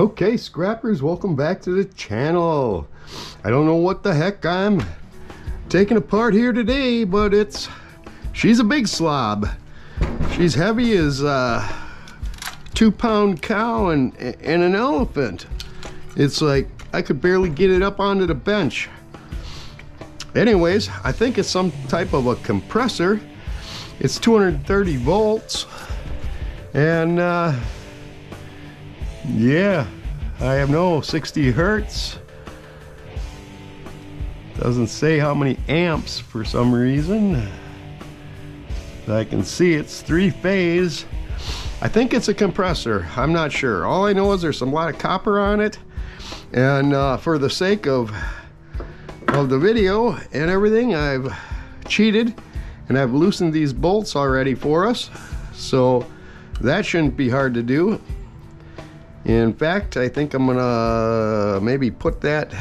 Okay, scrappers, welcome back to the channel. I don't know what the heck I'm taking apart here today, but she's a big slob. She's heavy as a 2-pound cow and an elephant. It's like I could barely get it up onto the bench. Anyways, I think it's some type of a compressor. It's 230 volts, and yeah, I have no 60 hertz. Doesn't say how many amps for some reason. I can see it's 3-phase. I think it's a compressor. I'm not sure. All I know is there's a lot of copper on it, and for the sake of the video and everything, I've cheated and I've loosened these bolts already for us, so that shouldn't be hard to do. In fact, I think I'm gonna maybe put that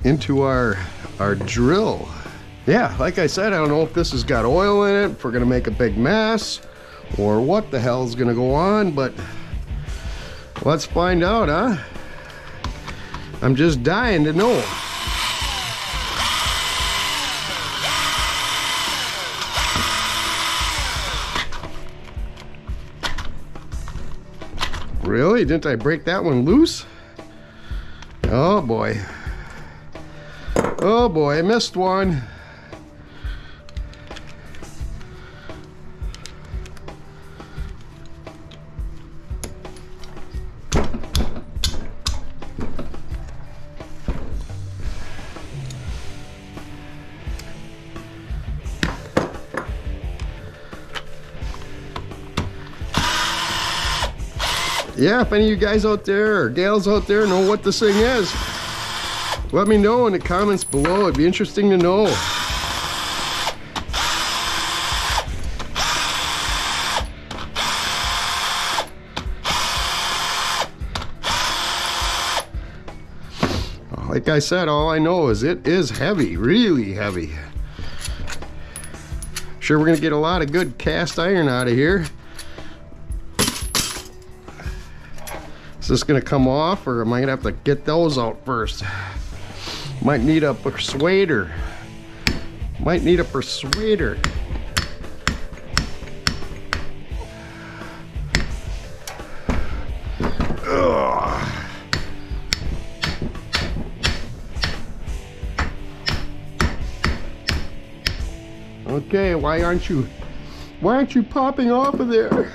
into our drill. Yeah, like I said, I don't know if this has got oil in it, if we're gonna make a big mess, or what the hell's gonna go on, but let's find out, huh? I'm just dying to know. Really? Didn't I break that one loose? Oh boy. Oh boy, I missed one. Yeah, if any of you guys out there or gals out there know what this thing is, let me know in the comments below. It'd be interesting to know. Like I said, all I know is it is heavy, really heavy. Sure, we're gonna get a lot of good cast iron out of here. Is this gonna come off, or am I gonna have to get those out first? Might need a persuader. Might need a persuader. Ugh. Okay, why aren't you popping off of there?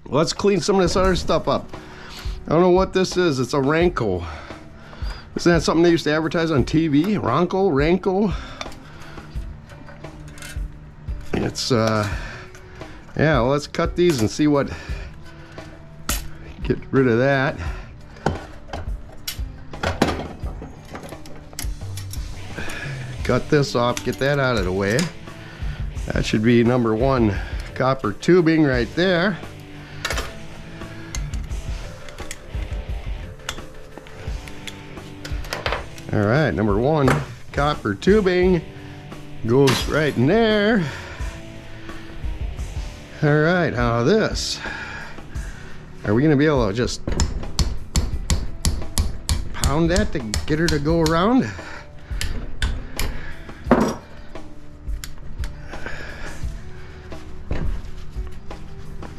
Let's clean some of this other stuff up. I don't know what this is. It's a Ranko. Isn't that something they used to advertise on TV? Ranko? It's yeah, well, let's cut these and see what. Get rid of that. Cut this off, get that out of the way. That should be number 1 copper tubing right there. All right, number 1 copper tubing goes right in there. All right, how this? Are we gonna be able to just pound that to get her to go around?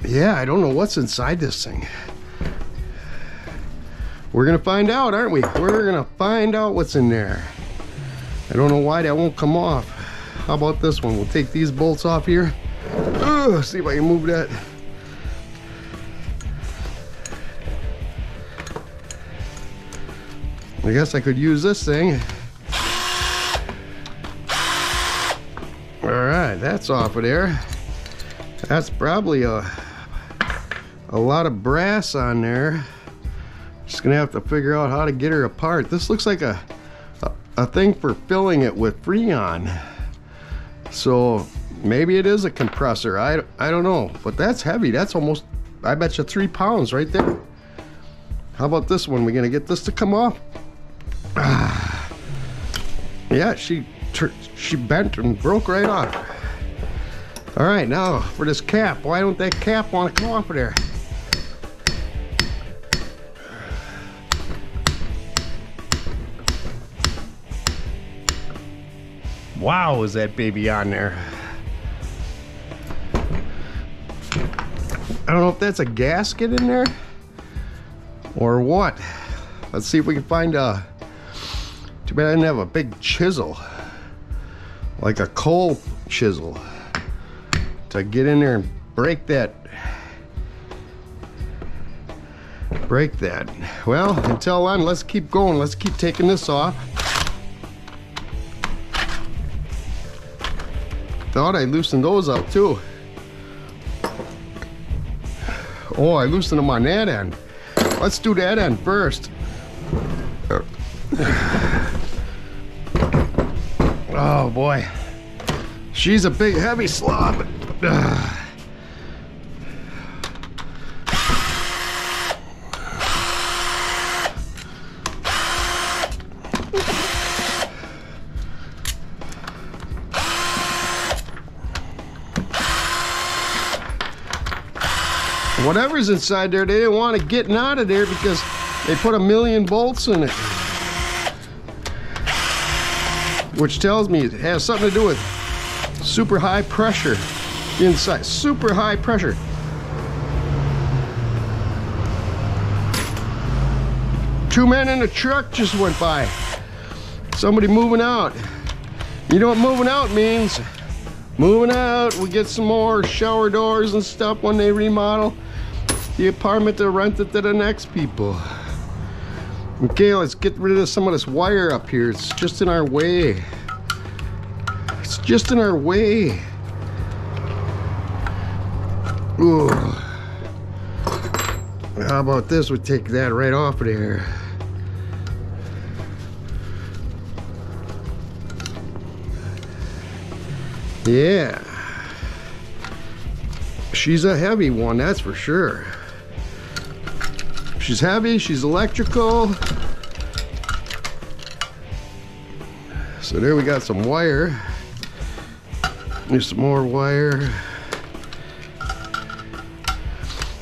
Yeah, I don't know what's inside this thing. We're gonna find out, aren't we? We're gonna find out what's in there. I don't know why that won't come off. How about this one? We'll take these bolts off here. See if I can move that. I guess I could use this thing. All right, that's off of there. That's probably a lot of brass on there. Just gonna have to figure out how to get her apart. This looks like a thing for filling it with Freon. So maybe it is a compressor. I don't know, but that's heavy. That's almost, I bet you, 3 pounds right there. How about this one? We gonna get this to come off? Yeah, she bent and broke right off. All right, now for this cap. Why don't that cap want to come off of there? Wow, is that baby on there? I don't know if that's a gasket in there or what. Let's see if we can find a... Too bad I didn't have a big chisel, like a coal chisel, to get in there and break that. Well, until then, let's keep going. Let's keep taking this off. Thought I loosened those up too. Oh, I loosened them on that end. Let's do that end first. Oh boy, she's a big heavy slob. Whatever's inside there, they didn't want it getting out of there because they put 1,000,000 bolts in it. Which tells me it has something to do with super high pressure inside. Super high pressure. Two men in a truck just went by. Somebody moving out. You know what moving out means? Moving out, we get some more shower doors and stuff when they remodel the apartment to rent it to the next people. Okay, let's get rid of some of this wire up here. It's just in our way. It's just in our way. Ooh. How about this? We take that right off of there. Yeah. She's a heavy one, that's for sure. She's heavy, she's electrical. So there we got some wire. There's some more wire.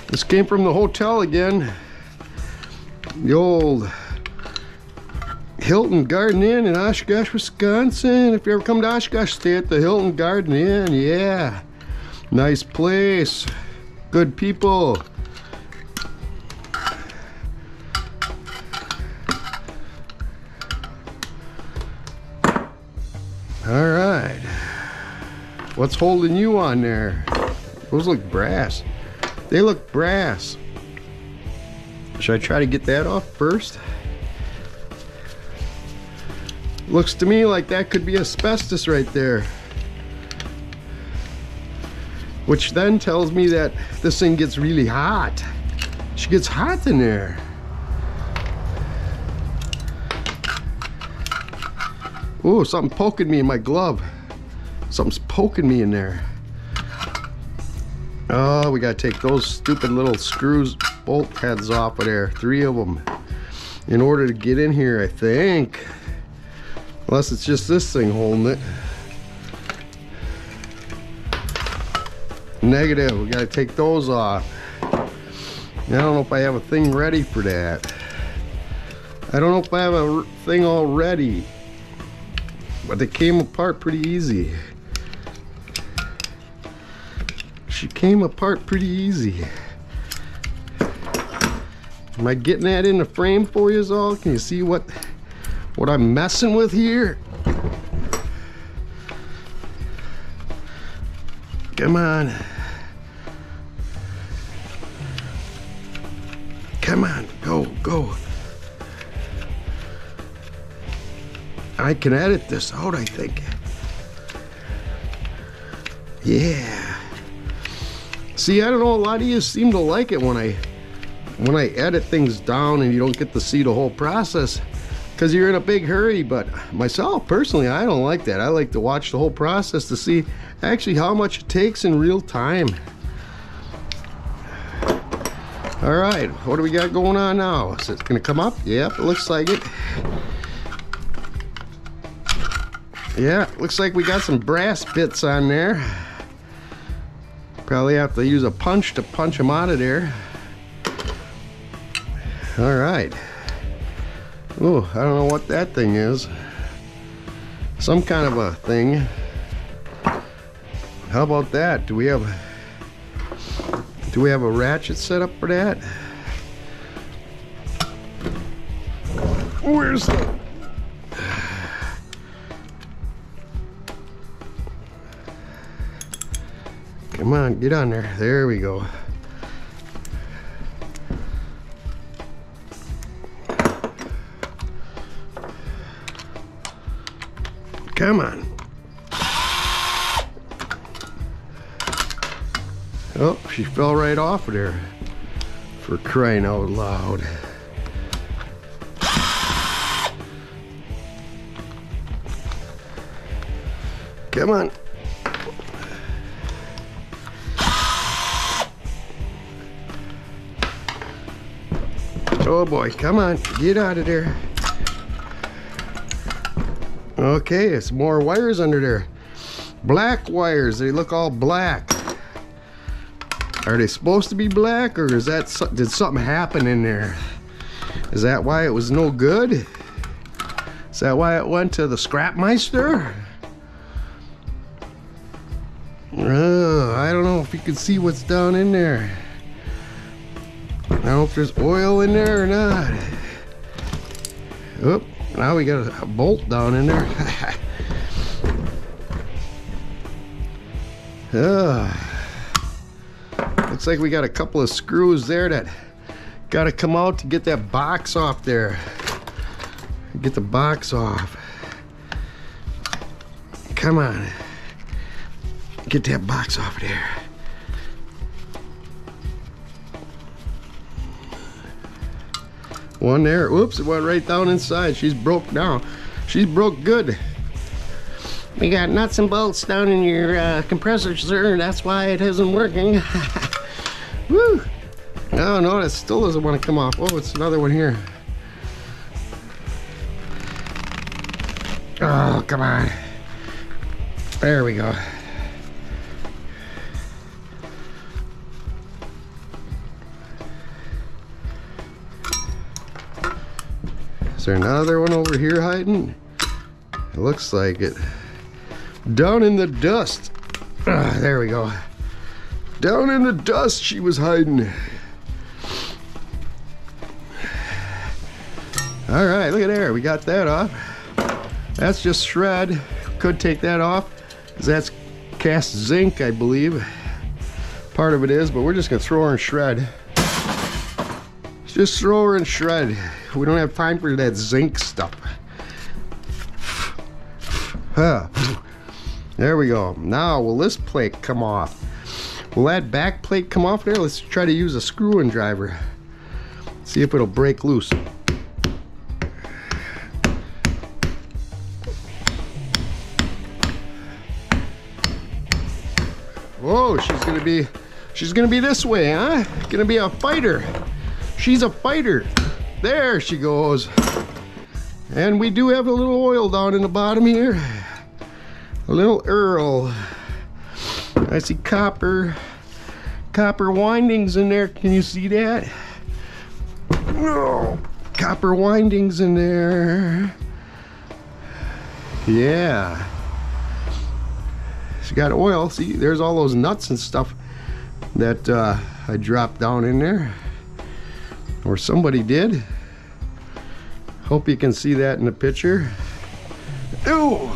This came from the hotel again. The old Hilton Garden Inn in Oshkosh, Wisconsin. If you ever come to Oshkosh, stay at the Hilton Garden Inn. Yeah, nice place, good people. All right, what's holding you on there? Those look brass. They look brass. Should I try to get that off first? Looks to me like that could be asbestos right there. Which then tells me that this thing gets really hot. She gets hot in there. Oh, something poking me in my glove. Something's poking me in there. Oh, we gotta take those stupid little screws, bolt heads off of there. 3 of them. In order to get in here, I think. Unless it's just this thing holding it. Negative, we gotta take those off. I don't know if I have a thing ready for that. I don't know if I have a thing all ready. But they came apart pretty easy. She came apart pretty easy. Am I getting that in the frame for you all? Can you see what I'm messing with here? Come on. Come on, go, go. I can edit this out, I think. Yeah. See, I don't know, a lot of you seem to like it when I edit things down and you don't get to see the whole process because you're in a big hurry, but myself personally, I don't like that. I like to watch the whole process to see actually how much it takes in real time. All right, what do we got going on now? Is it gonna come up? Yep, it looks like it. Yeah, looks like we got some brass bits on there. Probably have to use a punch to punch them out of there. All right. Oh, I don't know what that thing is. Some kind of a thing. How about that? Do we have a ratchet set up for that? Where's the... Come on, get on there. There we go. Come on. Oh, she fell right off of there. For crying out loud. Come on. Oh boy, come on, get out of there. Okay, it's more wires under there. Black wires, they look all black. Are they supposed to be black, or is that, did something happen in there? Is that why it was no good? Is that why it went to the Scrap-Meister? I don't know if you can see what's down in there. I don't know if there's oil in there or not. Oop, now we got a bolt down in there. Looks like we got a couple of screws there that got to come out to get that box off there. Get the box off. Come on. Get that box off there. One there. Oops, it went right down inside. She's broke down. She's broke good. We got nuts and bolts down in your compressor, sir. That's why it isn't working. Woo! Oh no, it still doesn't want to come off. Oh, it's another one here. Oh, come on. There we go. Is there another one over here hiding? It looks like it. Down in the dust. There we go. Down in the dust she was hiding. All right, look at there. We got that off. That's just shred. Could take that off, because that's cast zinc, I believe. Part of it is, but we're just gonna throw her in shred. Just throw her in shred. We don't have time for that zinc stuff. There we go. Now, will this plate come off? Will that back plate come off there? Let's try to use a screw and driver. See if it'll break loose. Whoa, she's gonna be this way, huh? Gonna be a fighter. She's a fighter. There she goes. And we do have a little oil down in the bottom here. A little Earl. I see copper windings in there. Can you see that? Oh, copper windings in there. Yeah. She got oil. See, there's all those nuts and stuff that I dropped down in there. Or somebody did. Hope you can see that in the picture. Ooh.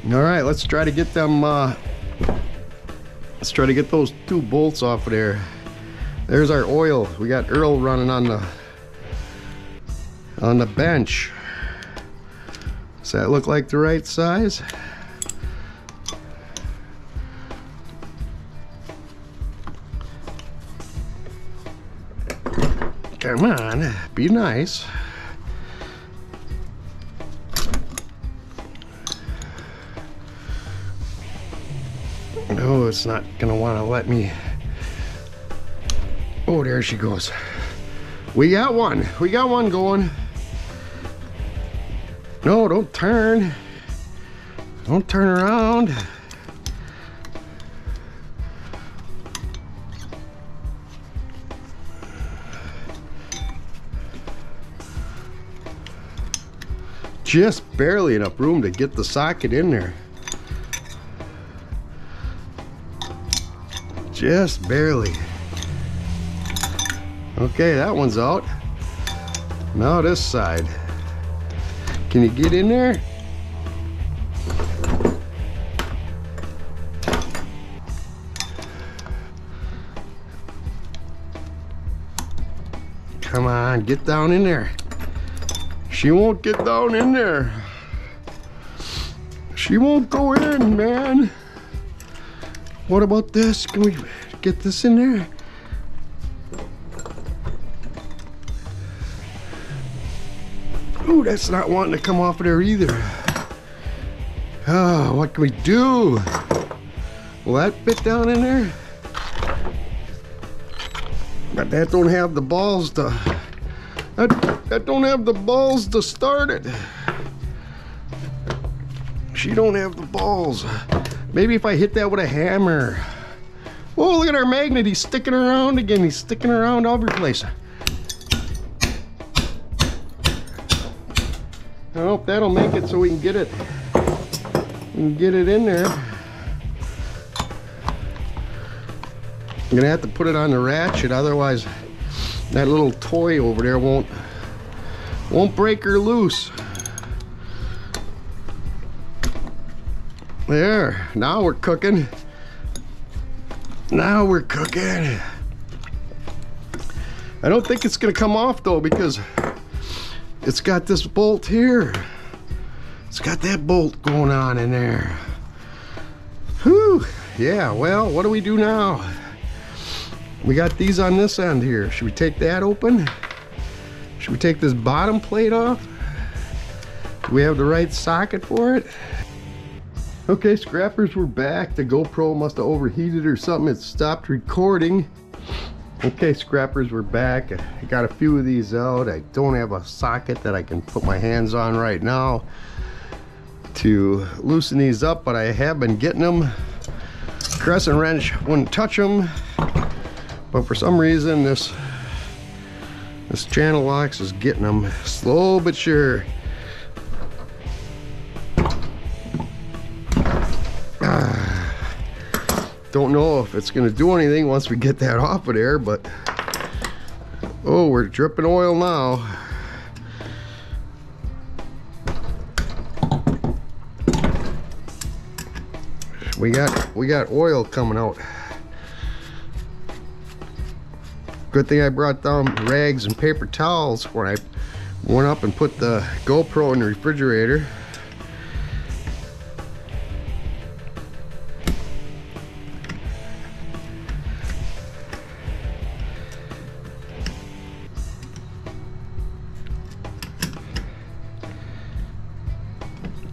All right, let's try to get them. Let's try to get those two bolts off of there. There's our oil. We got Earl running on the bench. Does that look like the right size? Come on, be nice. No, it's not gonna want to let me. Oh, there she goes. We got one. We got one going. No, don't turn. Don't turn around. just barely enough room to get the socket in there. Just barely. Okay, that one's out. Now this side. Can you get in there? Come on, get down in there. She won't get down in there. She won't go in, man. What about this? Can we get this in there? Ooh, that's not wanting to come off of there either. Oh, what can we do? Will that fit down in there? But that don't have the balls to, that don't have the balls to start it. She don't have the balls. Maybe if I hit that with a hammer. Oh, look at our magnet. He's sticking around again. He's sticking around all over the place. I hope that'll make it so we can get it. We can get it in there. I'm gonna have to put it on the ratchet, otherwise that little toy over there won't break her loose. There, now we're cooking. Now we're cooking. I don't think it's gonna come off though, because it's got this bolt here. It's got that bolt going on in there. Whew. Yeah, well, what do we do now? We got these on this end here. Should we take that open? Should we take this bottom plate off? Do we have the right socket for it? Okay, scrappers, we're back. The GoPro must have overheated or something. It stopped recording. Okay, scrappers, we're back. I got a few of these out. I don't have a socket that I can put my hands on right now to loosen these up, but I have been getting them. Crescent wrench wouldn't touch them. But for some reason, this channel locks is getting them slow but sure. Don't know if it's gonna do anything once we get that off of there, but oh, we're dripping oil now. We got oil coming out. Good thing I brought down rags and paper towels when I went up and put the GoPro in the refrigerator.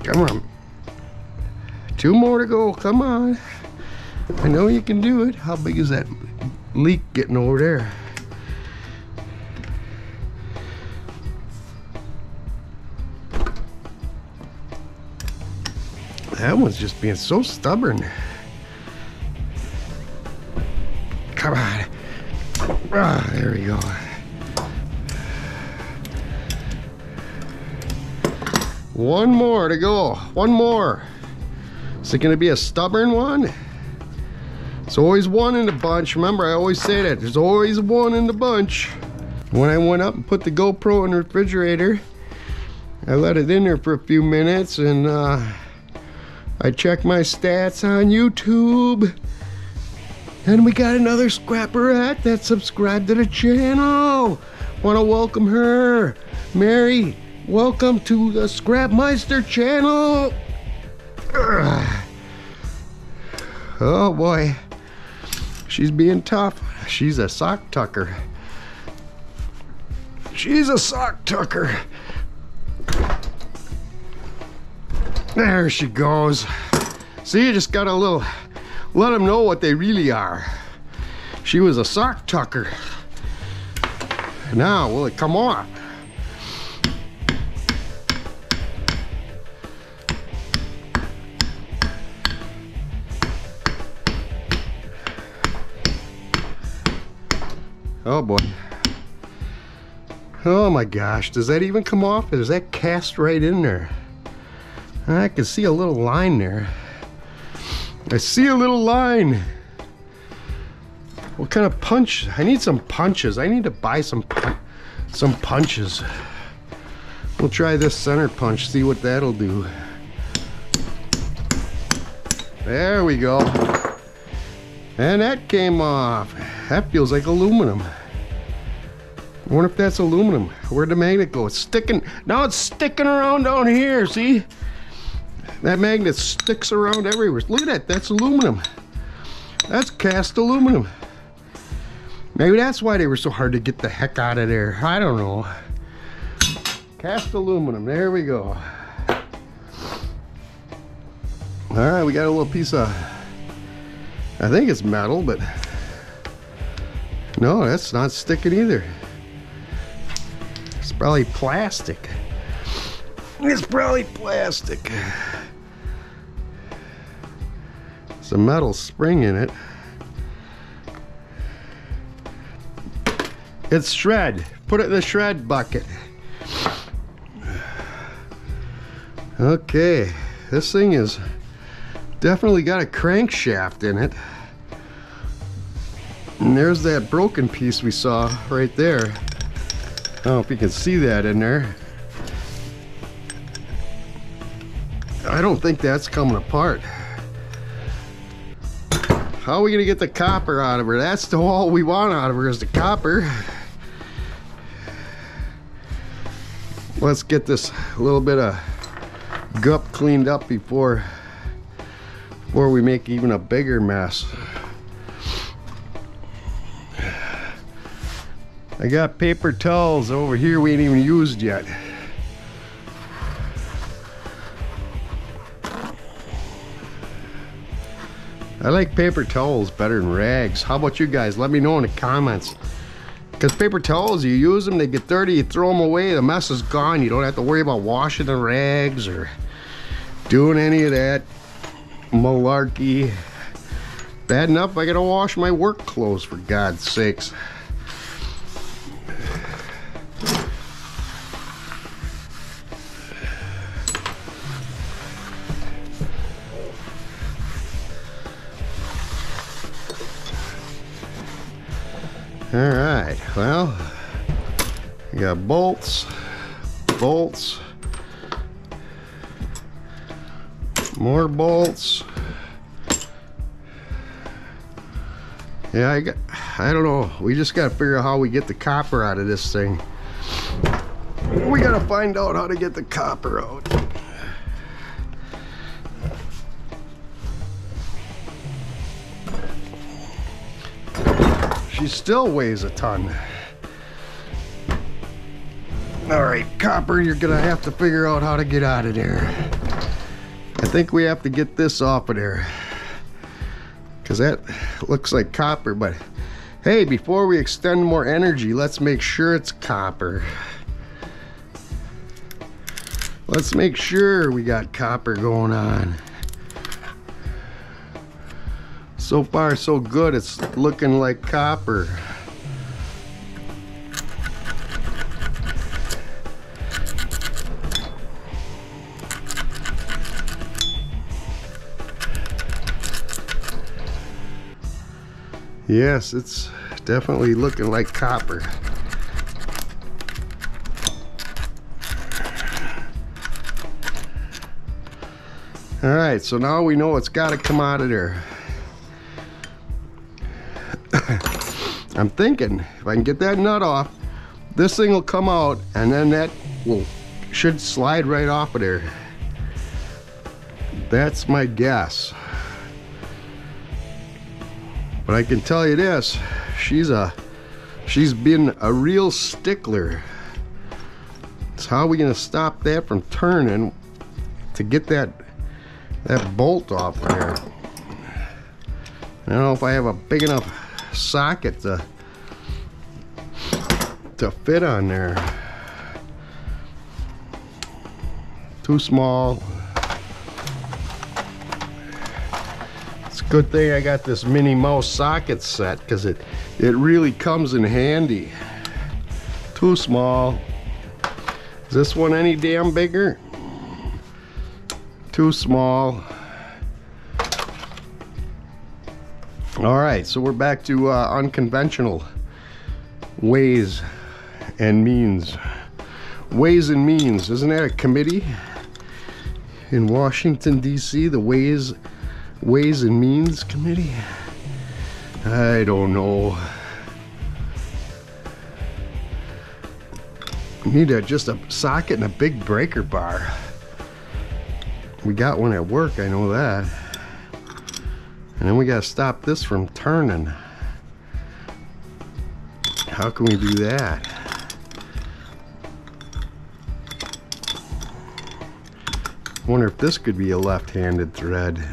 Come on. 2 more to go. Come on. I know you can do it. How big is that leak getting over there? That one's just being so stubborn. Come on. Ah, there we go. One more to go. One more. Is it going to be a stubborn one? It's always one in the bunch. Remember, I always say that. There's always one in the bunch. When I went up and put the GoPro in the refrigerator, I let it in there for a few minutes, and I checked my stats on YouTube, and we got another scrapperette that subscribed to the channel. Want to welcome her. Mary, welcome to the Scrap-Meister channel. Ugh. Oh boy, she's being tough. She's a sock tucker. She's a sock tucker. There she goes. See, you just gotta let them know what they really are. She was a sock tucker. Now, will it come off? Oh boy. Oh my gosh, does that even come off? Is that cast right in there? I can see a little line there. I see a little line. What kind of punch? I need some punches. I need to buy some punches. We'll try this center punch, see what that'll do. There we go. And that came off. That feels like aluminum. I wonder if that's aluminum. Where'd the magnet go? It's sticking. Now it's sticking around down here, see? That magnet sticks around everywhere. Look at that, that's aluminum. That's cast aluminum. Maybe that's why they were so hard to get the heck out of there. I don't know. Cast aluminum, there we go. All right, we got a little piece of, I think it's metal, but no, that's not sticking either. It's probably plastic. It's probably plastic. It's a metal spring in it. It's shred. Put it in the shred bucket. Okay, this thing is definitely got a crankshaft in it. And there's that broken piece we saw right there. I don't know if you can see that in there. I don't think that's coming apart. How are we gonna get the copper out of her? That's all we want out of her is the copper. Let's get this little bit of gup cleaned up before we make even a bigger mess. I got paper towels over here we ain't even used yet. I like paper towels better than rags. How about you guys? Let me know in the comments. Because paper towels, you use them, they get dirty, you throw them away, the mess is gone. You don't have to worry about washing the rags or doing any of that malarkey. Bad enough I gotta wash my work clothes, for God's sakes. Alright, well, we got bolts, more bolts. Yeah, I don't know. We just got to figure out how we get the copper out of this thing. We got to find out how to get the copper out. She still weighs a ton. All right, copper, you're gonna have to figure out how to get out of there. I think we have to get this off of there, because that looks like copper. But hey, before we extend more energy, let's make sure it's copper. Let's make sure we got copper going on. So far so good, it's looking like copper. Yes, it's definitely looking like copper. All right, so now we know it's got to come out of there. I'm thinking if I can get that nut off, this thing will come out, and then that should slide right off of there. That's my guess. But I can tell you this, she's been a real stickler. So how are we gonna stop that from turning to get that bolt off there? I don't know if I have a big enough socket to fit on there. Too small. It's a good thing I got this Minnie Mouse socket set, because it really comes in handy. Too small. Is this one any damn bigger? Too small. All right, so we're back to unconventional ways and means. Ways and Means, isn't that a committee in Washington, D.C.? The Ways and Means Committee? I don't know. We need just a socket and a big breaker bar. We got one at work, I know that. And then we gotta stop this from turning. How can we do that? I wonder if this could be a left-handed thread.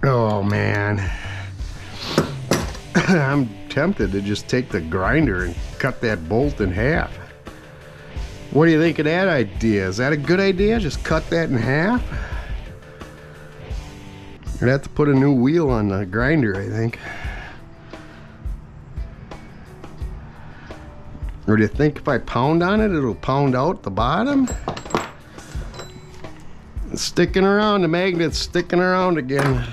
Oh man. I'm tempted to just take the grinder and cut that bolt in half. What do you think of that idea? Is that a good idea? Just cut that in half? I'd have to put a new wheel on the grinder, I think. Or do you think if I pound on it, it'll pound out the bottom? It's sticking around, the magnet's sticking around again.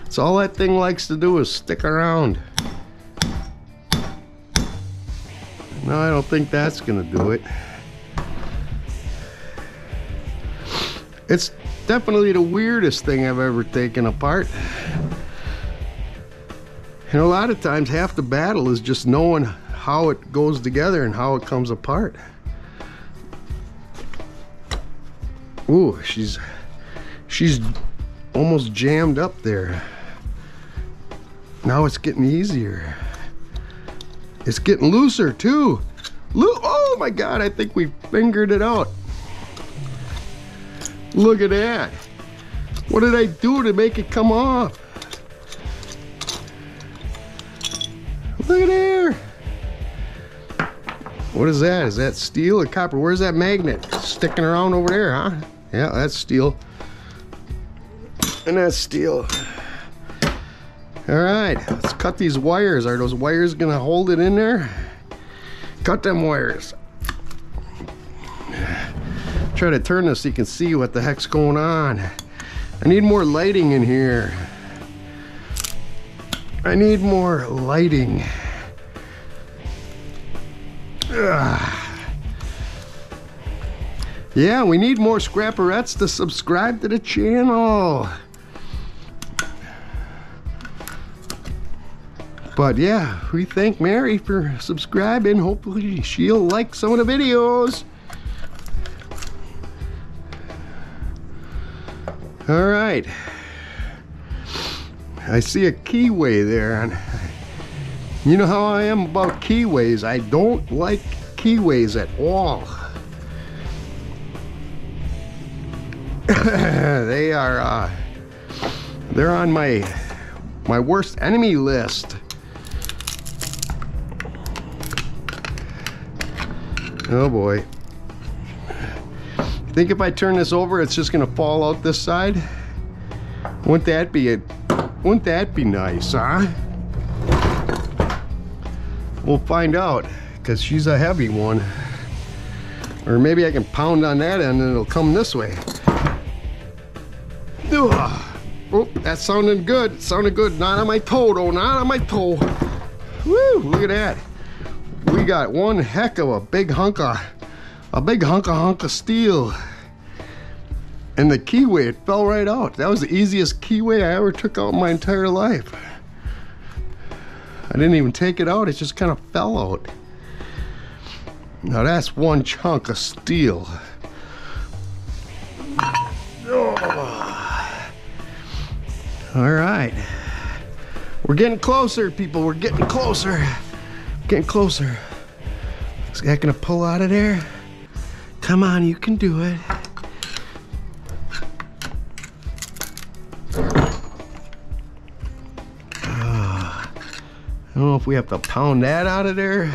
That's all that thing likes to do is stick around. No, I don't think that's gonna do it. It's definitely the weirdest thing I've ever taken apart. And a lot of times half the battle is just knowing how it goes together and how it comes apart. Ooh, she's almost jammed up there. Now it's getting easier. It's getting looser too. Oh my God, I think we fingered it out. Look at that. What did I do to make it come off? Look at there. What is that? Is that steel or copper? Where's that magnet? Sticking around over there, huh? Yeah, that's steel. And that's steel. All right, let's cut these wires. Are those wires gonna hold it in there? Cut them wires. Try to turn this so you can see what the heck's going on. I need more lighting in here. I need more lighting. Ugh. Yeah, we need more scrapperettes to subscribe to the channel. But yeah, we thank Mary for subscribing. Hopefully she'll like some of the videos. All right. I see a keyway there. And you know how I am about keyways. I don't like keyways at all. They're on my worst enemy list. Oh boy. Think if I turn this over, it's just gonna fall out this side? Wouldn't that be nice, huh? We'll find out, because she's a heavy one. Or maybe I can pound on that end and it'll come this way. Oh, that sounded good. It sounded good. Not on my toe though, not on my toe. Woo, look at that. We got one heck of a big hunk of steel. And the keyway, it fell right out. That was the easiest keyway I ever took out in my entire life. I didn't even take it out, it just kind of fell out. Now that's one chunk of steel. Oh. All right. We're getting closer, people. We're getting closer. Getting closer. Is that gonna pull out of there? Come on, you can do it. I don't know if we have to pound that out of there.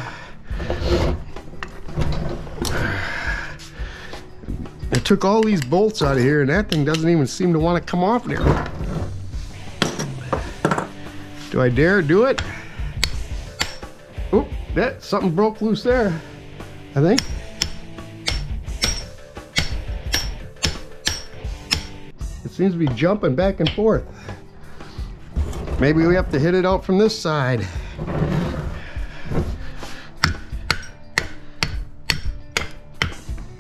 I took all these bolts out of here and that thing doesn't even seem to want to come off there. Do I dare do it? something broke loose there, I think. It seems to be jumping back and forth. Maybe we have to hit it out from this side.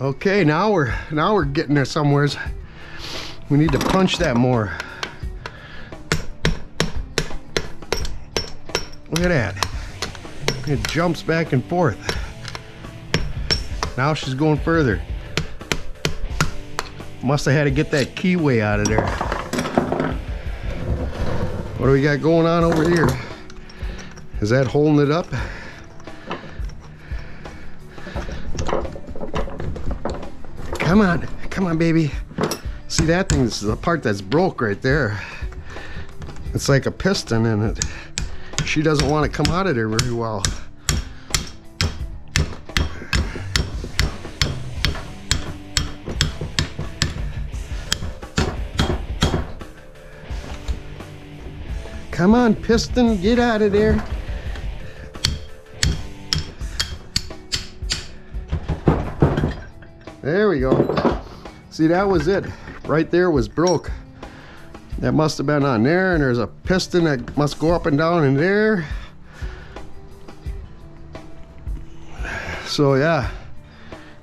Okay, now we're getting there somewheres. We need to punch that more. Look at that. It jumps back and forth. Now she's going further. Must have had to get that keyway out of there. What do we got going on over here? Is that holding it up? Come on, baby. See that thing? This is the part that's broke right there. It's like a piston, and she doesn't want to come out of there very well. Come on, piston, get out of there. There we go. See, that was it. Right there was broke. That must have been on there, and there's a piston that must go up and down in there. So yeah,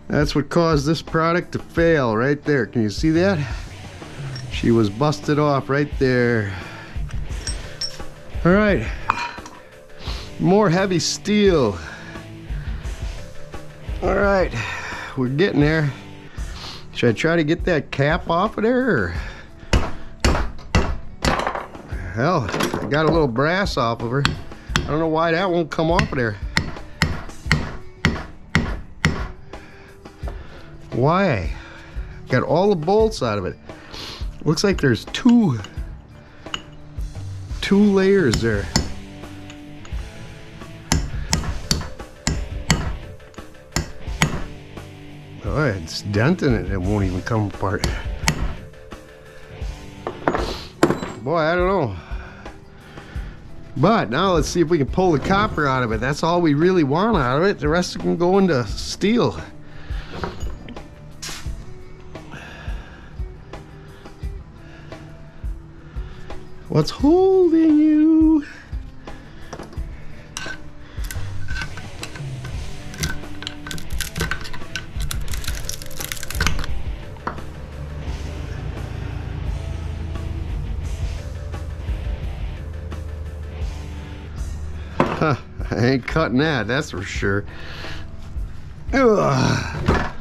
that's what caused this product to fail right there. Can you see that? She was busted off right there. All right, more heavy steel. All right, we're getting there. Should I try to get that cap off of there? Or? Hell, I got a little brass off of her. I don't know why that won't come off of there. Why? Got all the bolts out of it. Looks like there's two layers there. Oh, it's denting it. It won't even come apart. Boy, I don't know. But now let's see if we can pull the copper out of it. That's all we really want out of it. The rest can go into steel. What's holding you? Huh, I ain't cutting that's for sure. Ugh.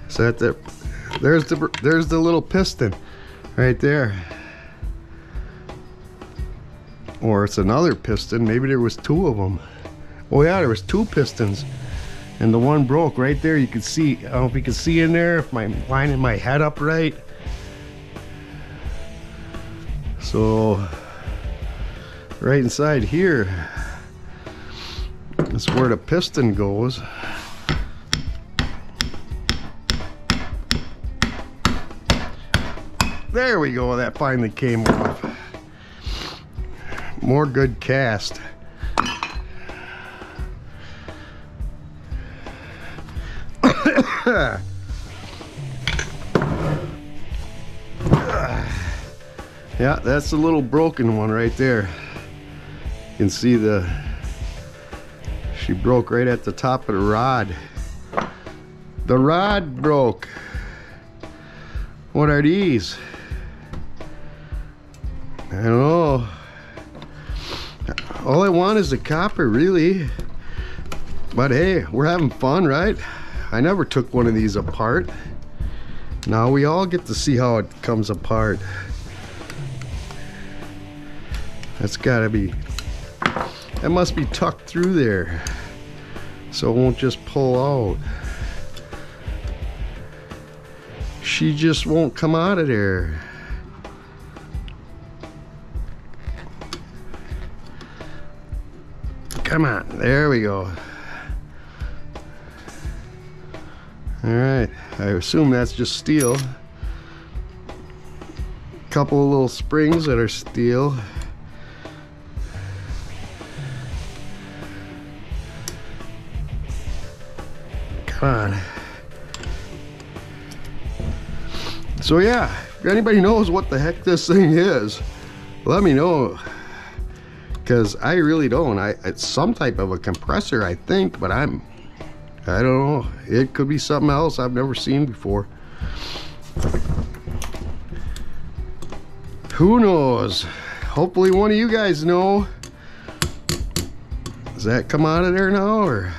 So there's the little piston right there. Or it's another piston. Maybe there was two of them. Oh yeah, there was two pistons, and the one broke right there. You can see. I don't know if you can see in there, if I'm lining my head up right. So right inside here is where the piston goes. There we go, that finally came off. More good cast. Yeah, that's the little broken one right there. You can see she broke right at the top of the rod. The rod broke. What are these? I don't know. All I want is the copper, really. But hey, we're having fun, right? I never took one of these apart. Now we all get to see how it comes apart. That's gotta be, that must be tucked through there, so it won't just pull out. She just won't come out of there. Come on, there we go. All right, I assume that's just steel. Couple of little springs that are steel. on. So yeah, if anybody knows what the heck this thing is, let me know, because I really don't. It's some type of a compressor, I think, but I don't know. It could be something else I've never seen before. Who knows? Hopefully one of you guys know. Does that come out of there now, or?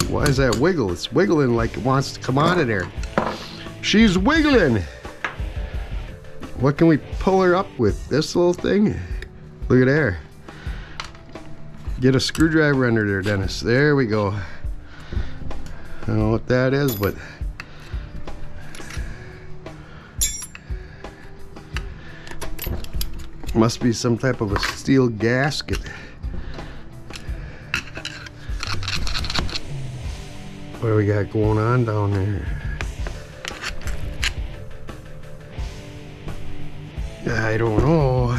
Why is that wiggle? It's wiggling like it wants to come out of there. She's wiggling. What can we pull her up with? This little thing? Look at there. Get a screwdriver under there, Dennis. There we go. I don't know what that is, but must be some type of a steel gasket. What do we got going on down there? I don't know.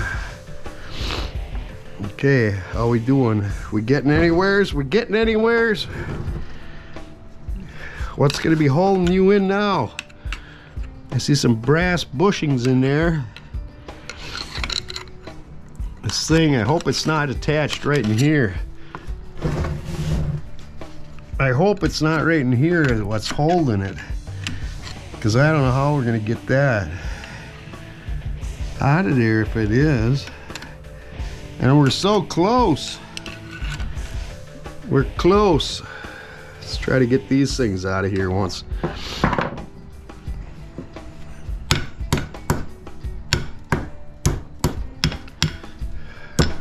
Okay, how we doing? We getting anywheres? We getting anywheres? What's gonna be holding you in now? I see some brass bushings in there. This thing, I hope it's not attached right in here. I hope it's not right in here what's holding it, because I don't know how we're gonna get that out of there if it is. And we're so close. We're close. Let's try to get these things out of here once.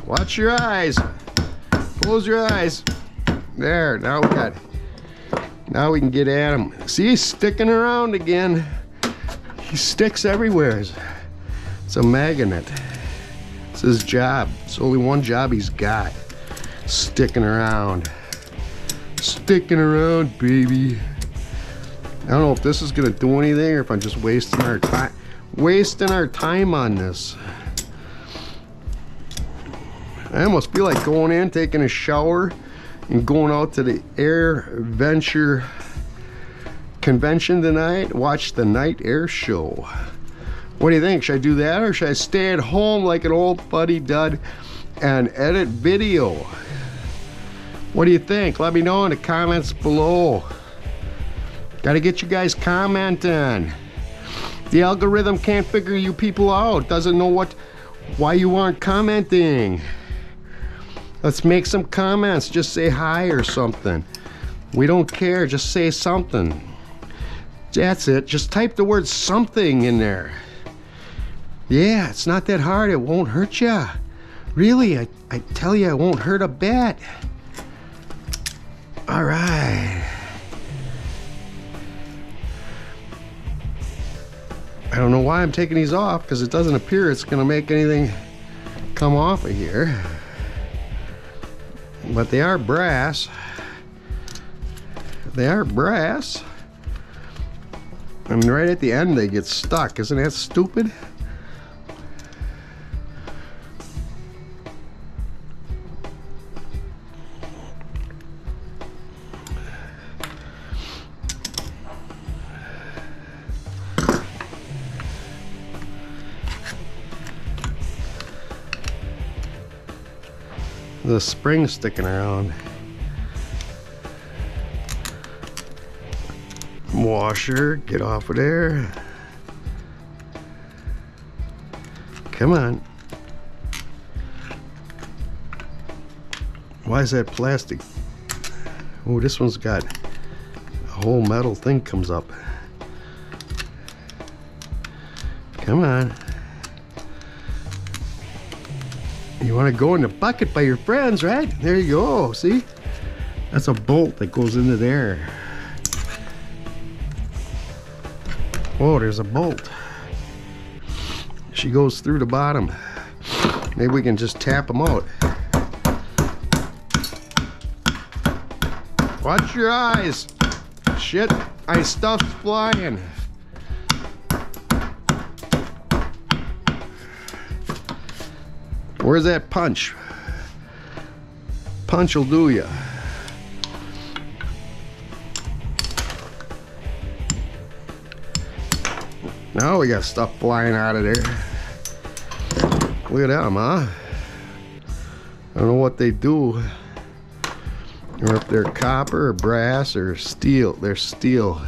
Watch your eyes. Close your eyes. There, now we can get at him. See, he's sticking around again. He sticks everywhere. It's a magnet. It's his job. It's only one job he's got. Sticking around. Sticking around, baby. I don't know if this is gonna do anything or if I'm just wasting our time. Wasting our time on this. I almost feel like going in, taking a shower, and going out to the Air Venture convention tonight, watch the night air show. What do you think? Should I do that, or should I stay at home like an old fuddy dud and edit video? What do you think? Let me know in the comments below. Gotta get you guys commenting. The algorithm can't figure you people out. Doesn't know why you aren't commenting. Let's make some comments. Just say hi or something. We don't care. Just say something. That's it. Just type the word something in there. Yeah, it's not that hard. It won't hurt ya. Really, I tell you, it won't hurt a bit. All right. I don't know why I'm taking these off, because it doesn't appear it's going to make anything come off of here. But they are brass. They are brass. And right at the end they get stuck. Isn't that stupid? The spring sticking around. Washer, get off of there. Come on. Why is that plastic? Oh, this one's got a whole metal thing comes up. Come on. You want to go in the bucket by your friends, right? There you go. See? That's a bolt that goes into there. Oh, there's a bolt. She goes through the bottom. Maybe we can just tap them out. Watch your eyes. Shit, stuff's flying. Where's that punch? punch will do ya. Now we got stuff flying out of there. Look at them, huh? I don't know what they do, or if they're copper or brass or steel. They're steel.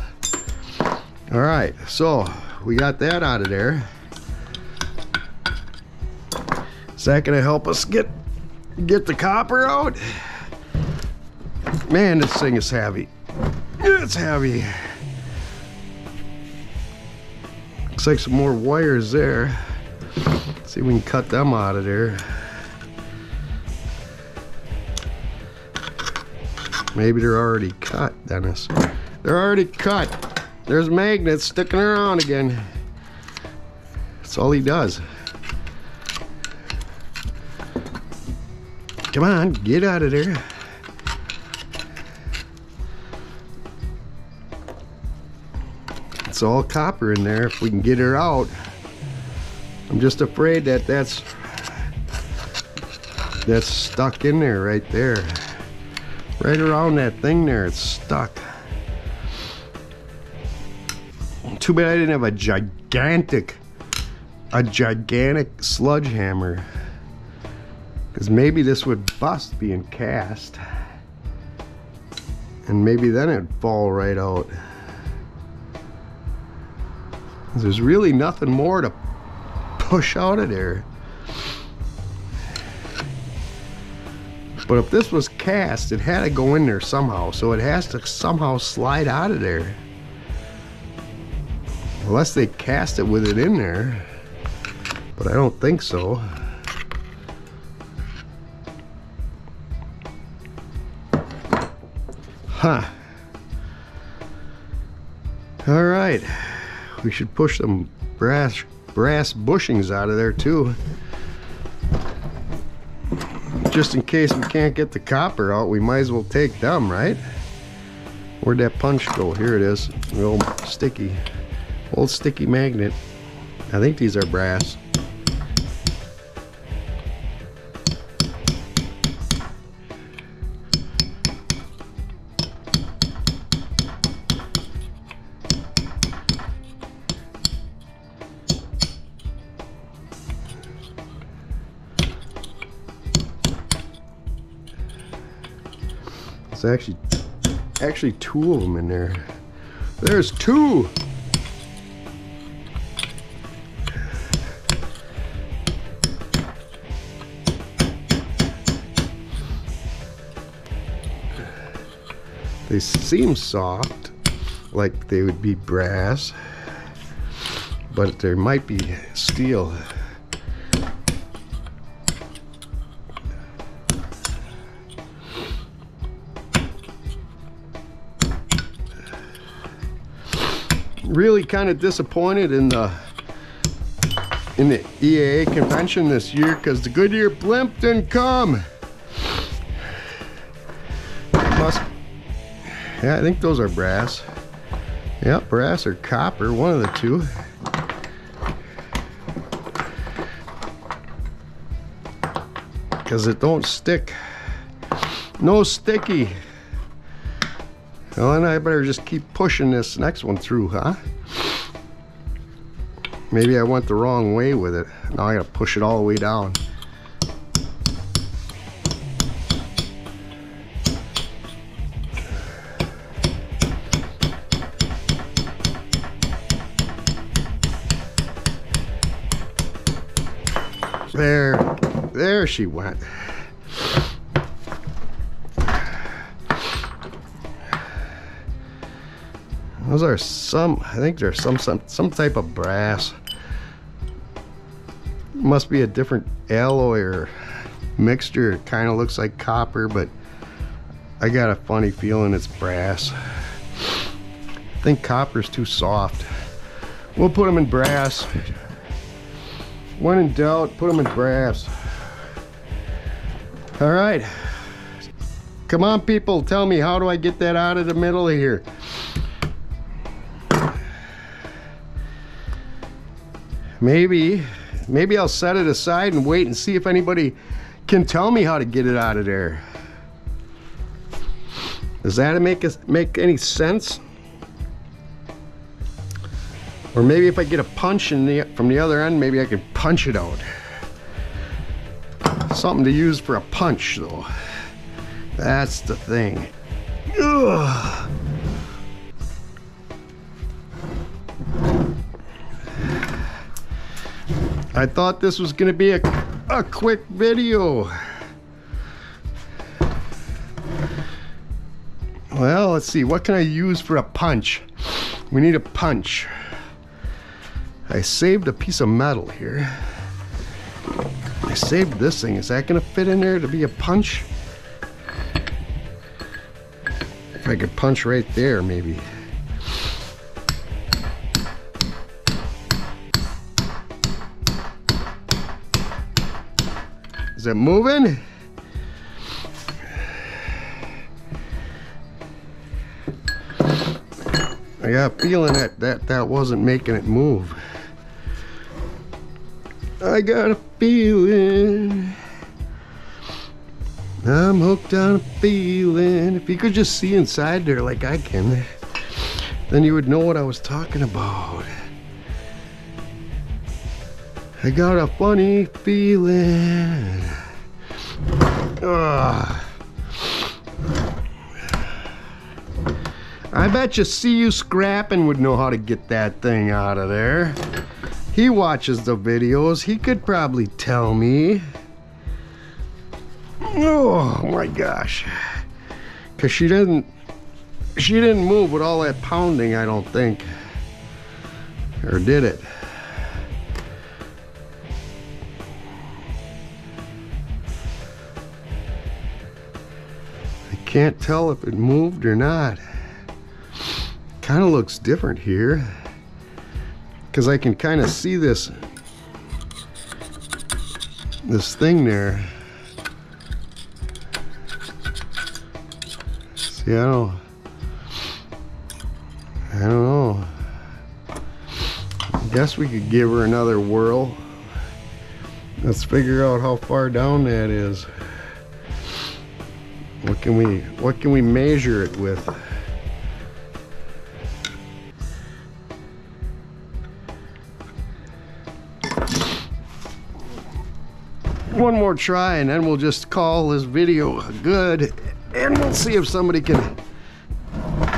All right, so we got that out of there. Is that gonna help us get the copper out? Man, this thing is heavy. It's heavy. Looks like some more wires there. Let's see if we can cut them out of there. Maybe they're already cut, Dennis. They're already cut. There's magnets sticking around again. That's all he does. Come on, get out of there. It's all copper in there if we can get her out. I'm just afraid that that's stuck in there right there. Right around that thing there, it's stuck. Too bad I didn't have a gigantic sludge hammer. Because maybe this would bust being cast. And maybe then it'd fall right out. There's really nothing more to push out of there. But if this was cast, it had to go in there somehow, so it has to somehow slide out of there. Unless they cast it with it in there. But I don't think so. Huh. All right. We should push some brass bushings out of there too. Just in case we can't get the copper out, we might as well take them, right? Where'd that punch go? Here it is. The old sticky magnet. I think these are brass. It's actually two of them in there. There's two. They seem soft, like they would be brass, but there might be steel. Really kind of disappointed in the EAA convention this year because the Goodyear blimp didn't come. Yeah, I think those are brass. Yep, brass or copper, one of the two. Because it don't stick. No sticky. Well, then I better just keep pushing this next one through, huh? Maybe I went the wrong way with it. Now I gotta push it all the way down. There she went. Those are I think there's some type of brass. Must be a different alloy or mixture. It kind of looks like copper, but I got a funny feeling it's brass. I think copper's too soft. We'll put them in brass. When in doubt, put them in brass. All right. Come on, people, tell me, how do I get that out of the middle of here? Maybe I'll set it aside and wait and see if anybody can tell me how to get it out of there. Does that make any sense? Or maybe if I get a punch from the other end, maybe I can punch it out. Something to use for a punch though. That's the thing. Ugh. I thought this was gonna be a quick video. Well, let's see, what can I use for a punch? We need a punch. I saved a piece of metal here. I saved this thing. Is that gonna fit in there to be a punch? If I could punch right there, maybe. Is it moving? I got a feeling that wasn't making it move. I got a feeling. I'm hooked on a feeling. If you could just see inside there like I can, then you would know what I was talking about. I got a funny feeling. Ugh. I bet you See You Scrappin' would know how to get that thing out of there. He watches the videos. He could probably tell me. Oh my gosh. Cause she didn't move with all that pounding, I don't think. Or did it? I can't tell if it moved or not. Kind of looks different here because I can kind of see this thing there. See, I don't know. I guess we could give her another whirl. Let's figure out how far down that is. What can we measure it with? One more try and then we'll just call this video good, and we'll see if somebody can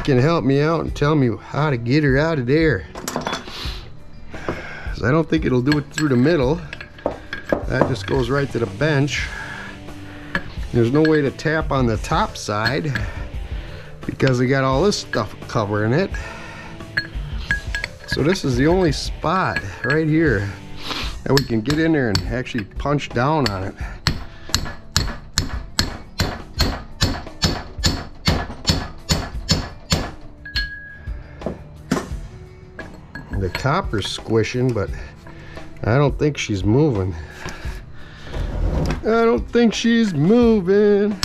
help me out and tell me how to get her out of there. 'Cause I don't think it'll do it through the middle. That just goes right to the bench. There's no way to tap on the top side because they got all this stuff covering it. So this is the only spot right here that we can get in there and actually punch down on it. The copper's squishing, but I don't think she's moving. I don't think she's moving.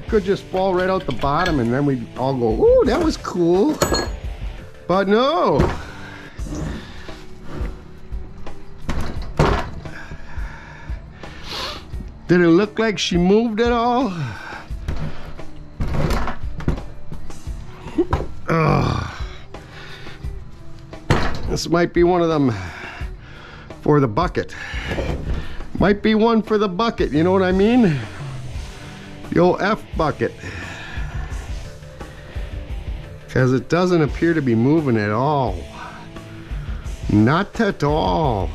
Could just fall right out the bottom and then we'd all go, ooh, that was cool. But no. Did it look like she moved at all? This might be one of them for the bucket. Might be one for the bucket, you know what I mean? The old F bucket. Because it doesn't appear to be moving at all. Not at all.